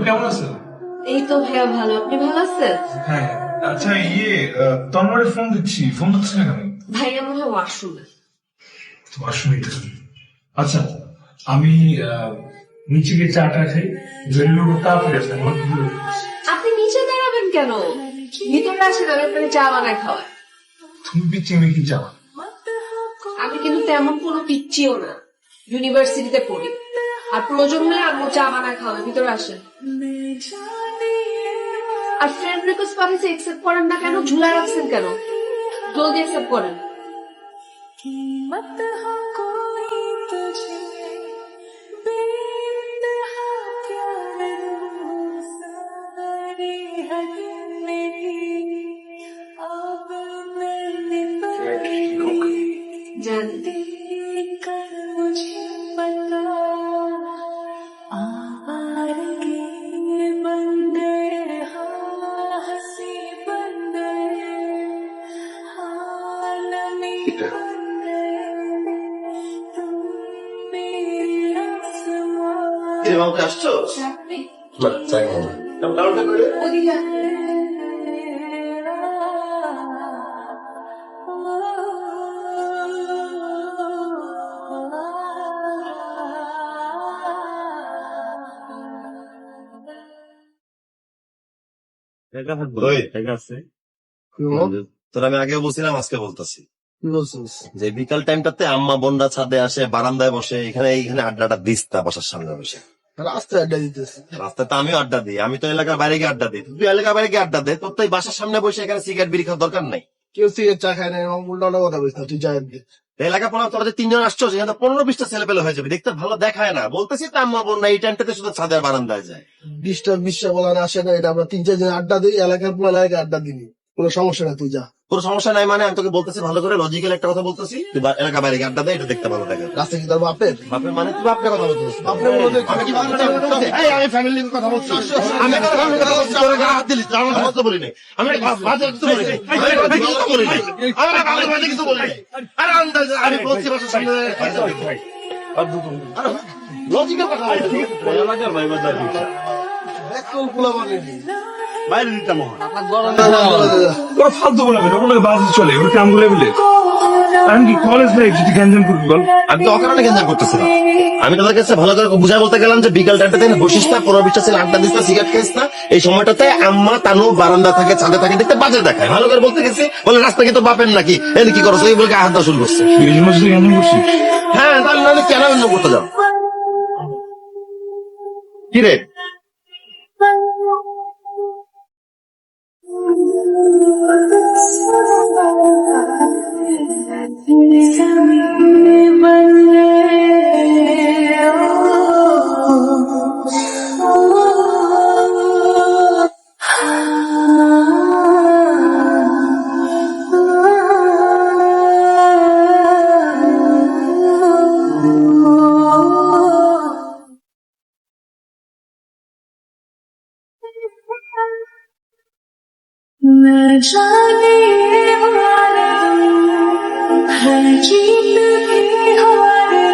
কেমন আছেন? এই তো ভাইয়া ভালো, আপনি ভালো আছেন? হ্যাঁ, আচ্ছা তোমারে ফোন দিচ্ছি, ফোন দিচ্ছি না কেন? ভাইয়া মনে হয় ওয়াশরুমে। তোমার শুনিতে। আচ্ছা, আমি নিচে গিয়ে চাটা খাই, বেরিয়ে তাড়াতাড়ি আসেন। আপনি নিচে দাঁড়াবেন কেন? ভিতরে আসেন, আমি আপনাকে চা বানায় খাওয়াই। তুমি পিচ্ছি আমি কি যাও? আমি কিন্তু তেমন কোনো পিচ্ছিও না, ইউনিভার্সিটিতে পড়ি। আর প্রয়োজন হলে আম্মু চা বানায় খাওয়াবে, ভিতরে আসেন। আর ফ্রেন্ড রিকোয়েস্ট পাঠিয়েছে, একসেপ্ট করেন না কেন? ঝুলা রাখছেন কেন? জলদি একসেপ্ট করেন। জানি আসছো ওদিকে তোর আমি আগে বলছিলাম, আজকে বলতেছি যে বিকাল টাইমটাতে আম্মা বোনরা ছাদে আসে, বারান্দায় বসে, এখানে এইখানে আড্ডাটা দিস না বাসার সামনে বসে। রাস্তায় আড্ডা দিতেছে। রাস্তায় তো আমিও আড্ডা দিই, আমি তো এলাকার বাইরে গিয়ে আড্ডা দিই, তুই এলাকার বাইরে গিয়ে আড্ডা দে, তোর তো এই বাসার সামনে বসে এখানে সিগারেট বিড়ি খাওয়ার দরকার নাই। কেউ সিগারেট চা খায় না, উল্টা কথা বলিস না, তুই যাই এলাকা পড়া তোরা যে তিনজন আসছো, সেখানে 15-20টা ছেলে পেলে হয়ে যাবে, দেখতে ভালো দেখায় না। বলতেছি তো আম্মা বোন না, এই টাইমটাতে শুধু ছাদের বারান্দায় যায়। বিশ্বাস বলা না, আসে না, এটা আমরা 3-4 জন আড্ডা দিই, এলাকার পর এলাকায় আড্ডা দিবি, কোনো সমস্যা না, তুই যা। কোনো সমস্যা নাই মানে, আমি তোকে বলতেছি ভালো করে, লজিক্যাল একটা কথা বলতেছি, তুই এলাকা বাইরে গিয়ে আড্ডা দে, এটা দেখতে ভালো লাগে। রাস্তা কি তোর বাপের? বাপের মানে তুই বাপের কথা বলতেছিস? বাপের বলতে আমি কি বাপের কথা বলতেছি? আমি ফ্যামিলির কথা বলছি। আমি একটা family কথা বলছি, তোর গায়ে হাত দিলি, তোর আমার কথা বলি নাই। আমি বাজে কিছু বলি নাই। আমি বাজে কিছু বলি নাই। আমি বাজে কিছু বলি নাই। আরে আন্দাজে আমি বলছি বাসার সামনে। লজিক্যাল কথা বলছি। একদম খোলা বলি বাইরে দিতাম ওরা ফালতু বলবে না, ওগুলোকে বাস চলে, ওরা কাম গুলো বলে। আমি কি কলেজ লাইফ যদি গ্যাঞ্জাম করবি বল? আমি তো অকারণে গেঞ্জাম করতেছিলাম। আমি তাদের কাছে ভালো করে বুঝাই বলতে গেলাম যে বিকাল টাইমটাতে বসিস না, 15-20টা ছেলে আড্ডা দিস না, সিগারেট খাইস না, এই সময়টাতে আম্মা তানু বারান্দা থাকে, ছাদে থাকে, দেখতে বাজে দেখায়। ভালো করে বলতে গেছি, বলে রাস্তা কি তো বাপের নাকি, এনে কি করছো, এই বলে হাত দেওয়া শুরু করছে। এই জন্য যদি গ্যাঞ্জাম করছিস? হ্যাঁ, তাহলে নাহলে কেন অন্য করতে যাও? কি রে न जाने हमारे हर जीत भी हमारे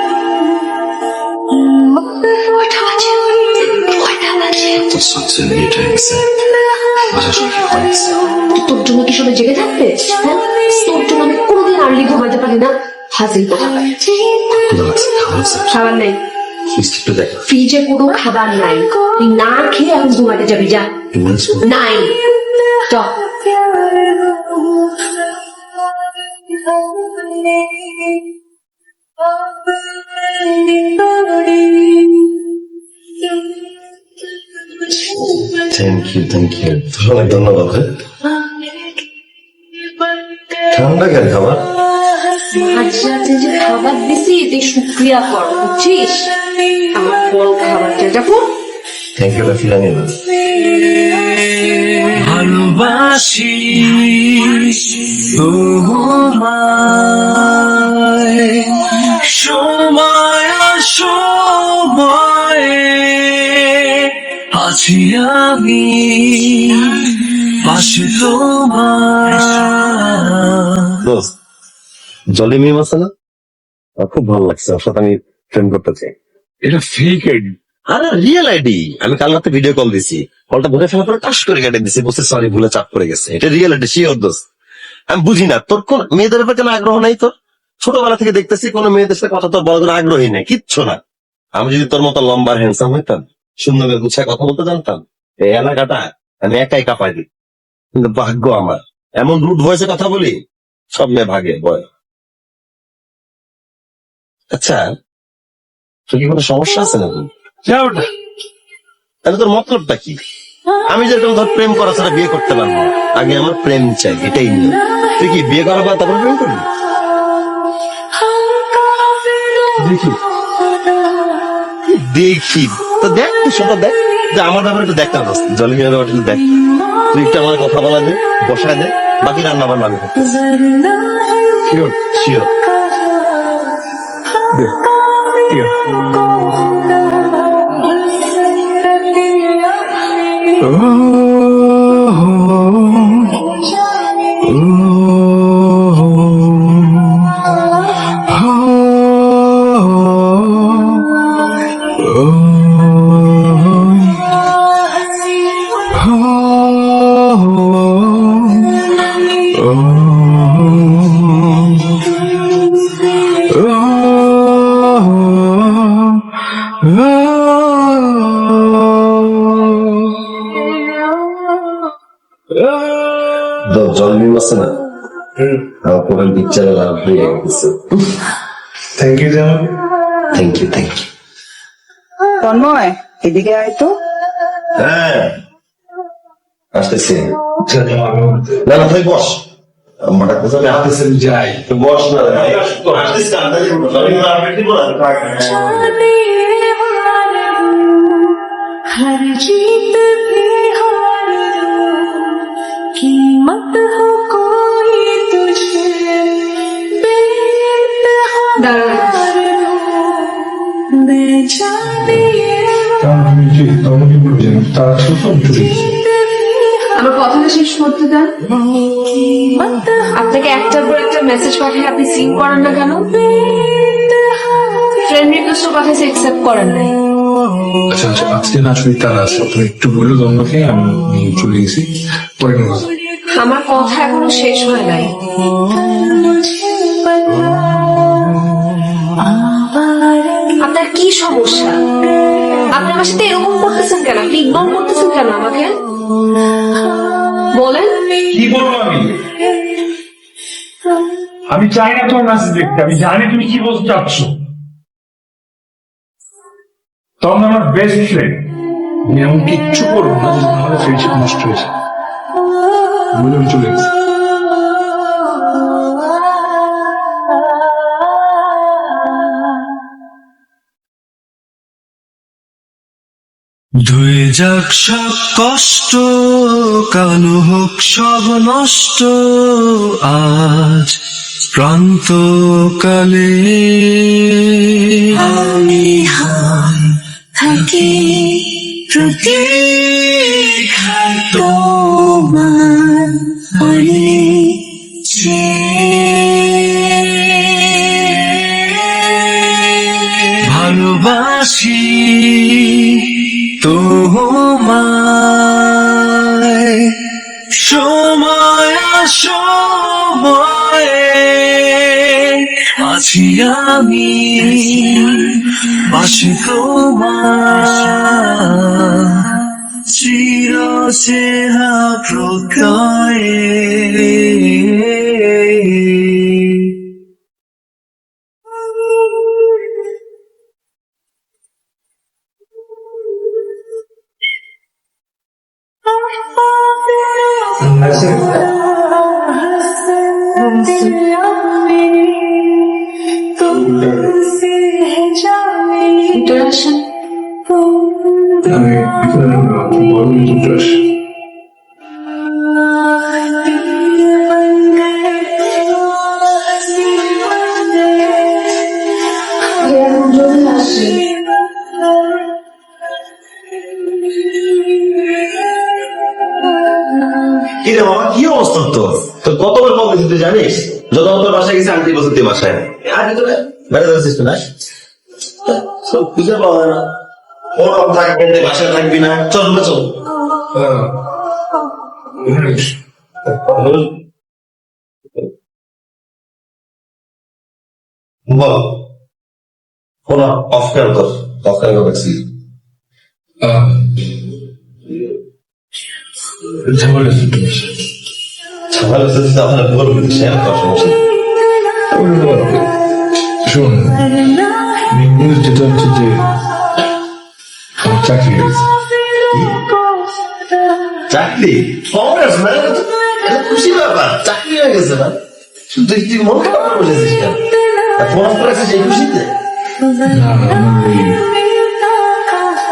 वक्त उठा তোর জন্য কি সবাই জেগে থাকবে? হ্যাঁ, তোর জন্য আমি কোনোদিন আর্লি ঘুমাতে পারি না। হাসিল কথা, খাবার নেই ফ্রিজে, কোনো খাবার নাই, তুই না খেয়ে এখন ঘুমাতে যাবি, যা। নাই চল। থ্যাংক ইউ অনেক ধন্যবাদ। ঠান্ডা কেন খাবার? মাঝরাতে যে খাবার দিছি তুই শুক্রিয়া কর, বুঝছিস? আমার ফল খাবারটা যাবো। থ্যাংক ইউ ফিরানি না। ভালোবাসি তোমায় সময় সময় আছি আমি পাশে তোমার। দোস্ত, জলি মিম আছে না, আমার খুব ভালো লাগছে, ওর সাথে আমি ফ্রেন্ড করতে চাই। এটা ফেক আইডি। আরে রিয়েল আইডি। আমি কাল রাতে ভিডিও কল দিছি, কলটা ধরে ফেলার পরে টাস করে কেটে দিছি, বলছে সরি ভুলে চাপ করে গেছে। এটা রিয়েল আইডি, শিওর দোস্ত। আমি বুঝি না তোর কোন মেয়েদের ব্যাপারে কেন আগ্রহ নাই তোর? ছোটবেলা থেকে দেখতেছি কোন মেয়েদের সাথে কথা তোর বলার কোনো আগ্রহী নেই, কিচ্ছু না। আমি যদি তোর মতো লম্বা হ্যান্ডসাম হইতাম, সুন্দর করে গুছায় কথা বলতে জানতাম, এই এলাকাটা আমি একাই কাঁপাই দিই। কিন্তু ভাগ্য আমার, এমন রুট ভয়েসে কথা বলি, সব মেয়ে ভাগে বয়। আচ্ছা, তোর কি কোনো সমস্যা আছে নাকি? যাও না, তাহলে তোর মতলবটা কি? আমি যেরকম ধর প্রেম করা ছাড়া বিয়ে করতে পারবো না। আগে আমার প্রেম চাই, এটাই নিয়ে। তুই কি বিয়ে করার পর তারপর প্রেম করবি? দেখি দেখি তো দেখ, তুই সেটা দেখ যে আমার ব্যাপারে একটু দেখ না, জলে মিয়া ব্যাপারটা একটু দেখ। তুই একটু আমার কথা বলা দে, বসায় দে, বাকি রান্না বান্না আমি করতে শিওর শিওর। জল মিম আছে না, আমার প্রোগ্রাম পিকচারে লাভ হয়ে গেছে। Thank you Jamal. Thank you, thank you. Tanmoy, এদিকে আয় তো। হ্যাঁ আসতেছি। আচ্ছা, না না তুই বস, আমাটা কোথাও আমি হাতে যাই। তুই বস না। আসতেছি, তাড়াতাড়ি বস। আমি আপডেট দিব না। जाने वाले हर जीत भी हार दो, कीमत हो कोई तुझे बेइंतहा दो, मैं जाने আমি যে তোমাকে বলছিলাম তার সাথে চলে গেছি। আমার কথাটা শেষ করতে দেন। मत আপনাকে একটার পর একটা মেসেজ পাঠিয়ে আপনি সিন করেন না কেন? ফ্রেন্ড রিকোয়েস্টও পাঠিয়েছে, একসেপ্ট করেন নাই। আচ্ছা আচ্ছা, আজকে না আসলে তারা আছে, তুমি একটু বললো তোমাকে, আমি চলে গেছি। পরে কোনো কথা। আমার কথা এখনো শেষ হয় নাই। मुझे बता आवारा আপনার কি সমস্যা? আপনি আমার সাথে এরকম করতেছেন কেন? আপনি ইগনোর করতেছেন কেন আমাকে? বলেন। কি বলবো আমি? আমি চাই না তোমার মেসেজ দেখতে, আমি জানি তুমি কি বলতে চাচ্ছ। তখন আমার বেস্ট ফ্রেন্ড, আমি এমন কিচ্ছু করবো না যে আমাদের ফ্রেন্ডশিপ নষ্ট হয়েছে বলে আমি চলে গেছি। ধুয়ে যাক সব কষ্ট, কালো হোক সব নষ্ট, আজ প্রান্তকালে আমি হাই থাকি প্রতীক্ষায় তোমার ভালোবাসি তোমায়, সময় সময়ে আছি আমি, পাশে তোমার চির চেহা প্রত্যয়ে। ভিতরে আসেন। আমি বড় দুটো আসি। কি রে বাবা, কি অবস্থা তোর? তোর কতবার কল দিচ্ছি তুই জানিস? যত তোর বাসায় গেছি আন্টি বসে তুই বাসায় আগে তো বেড়ে যাচ্ছিস না। সব খুঁজে পাওয়া যায় না। ওর থাকবে না, বাসায় থাকবি না, চল না চল। বল ফোন অফ কেন তোর? অফ কেন করছি? ঝামেলা ছোট ঝামেলা হচ্ছে তাহলে বলবি, শেয়ার কর, সমস্যা নেই। শোন, নিউজ যেটা হচ্ছে যে আমার চাকরি হয়েছে। চাকরি? কংগ্রেস ম্যান, এটা খুশি ব্যাপার, চাকরি হয়ে গেছে না? তুই তুই মন খারাপ করে বসেছিস কেন? ফোন অফ করেছিস এই খুশিতে? না, আমার ওই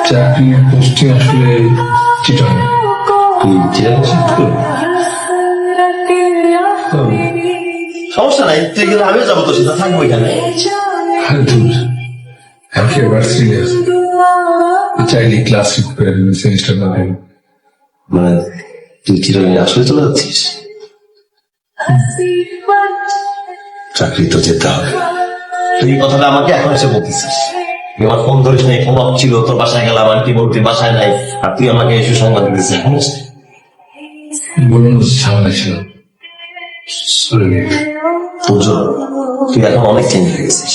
চাকরির পোস্টিং আসলে চিটাং। তুই চেয়েছিস তো? সমস্যা নাই, তুই গেলে আমিও যাবো তোর সাথে, থাকবো এখানে। একেবারে সিরিয়াস, চাইলে ক্লাস করে সেমিস্টার না দেবে। মানে তুই চিরদিন আসলে চলে যাচ্ছিস? চাকরি তো যেতে হবে। তুই এই কথাটা আমাকে এখন এসে বলতেছিস? তুই আমার ফোন ধরিস নাই, ফোন অফ ছিল, তোর বাসায় গেলাম, আর কি বলতি বাসায় নাই, আর তুই আমাকে এসে সংবাদ দিতেছিস এখন এসে? বলুন ঝামেলা ছিল। পুজো, তুই এখন অনেক চেঞ্জ হয়ে গেছিস,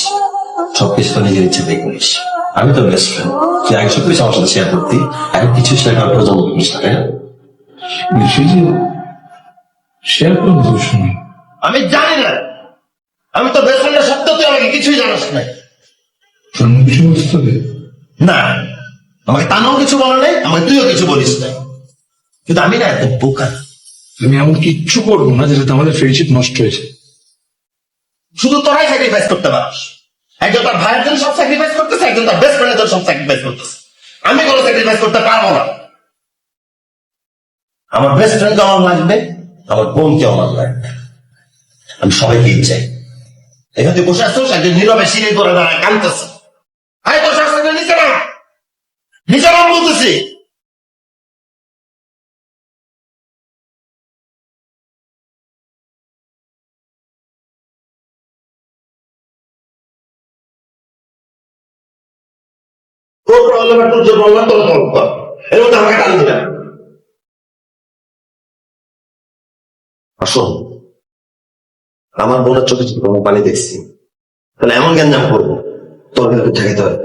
সবকিছু তো নিজের ইচ্ছে দিয়ে করিস। আমি তো বেস্ট ফ্রেন্ড, তুই আগে সবকিছু আমার সাথে শেয়ার করতি, এখন কিছু শেয়ার করার প্রয়োজন করিস না, তাই না? শেয়ার করুন দোষ নেই। আমি জানি না, আমি তো বেস্ট ফ্রেন্ডের সত্ত্বেও তুই আমাকে কিছুই জানাস না। অন্য কিছু বলতে হবে না, আমাকে তানাও কিছু বলে নাই, আমাকে তুইও কিছু বলিস নাই, কিন্তু আমি না এত বোকা না। আমি এমন কিচ্ছু করবো না যেটাতে আমাদের ফ্রেন্ডশিপ নষ্ট হয়েছে। শুধু তোরাই স্যাক্রিফাইস করতে পারিস। একজন তার ভাইয়ের জন্য সব স্যাক্রিফাইস করতেছে, একজন তার বেস্ট ফ্রেন্ডের জন্য সব স্যাক্রিফাইস করতেছে। আমি কোনো স্যাক্রিফাইস করতে পারবো না। আমার বেস্ট ফ্রেন্ডকে আমার লাগবে, আমার বোনকে আমার লাগবে, আমি সবাইকে চাই। এখানে তুই বসে আসছিস, একজন নীরবে সিঁড়ি করে দাঁড়ায় কাঁদতেছে। আয় বসে আসছিস নিচে নাম, নিচে নাম বলতেছি। তোর প্রবলেম আর তোর যে প্রবলেম তোর সলভ কর, এর মধ্যে আমাকে টান দিবে। আসো, আমার বোনের চোখে চোখে কোনো পানি দেখছি, তাহলে এমন গ্যাঞ্জাম করবো তোর কিন্তু ঠেকাইতে হবে।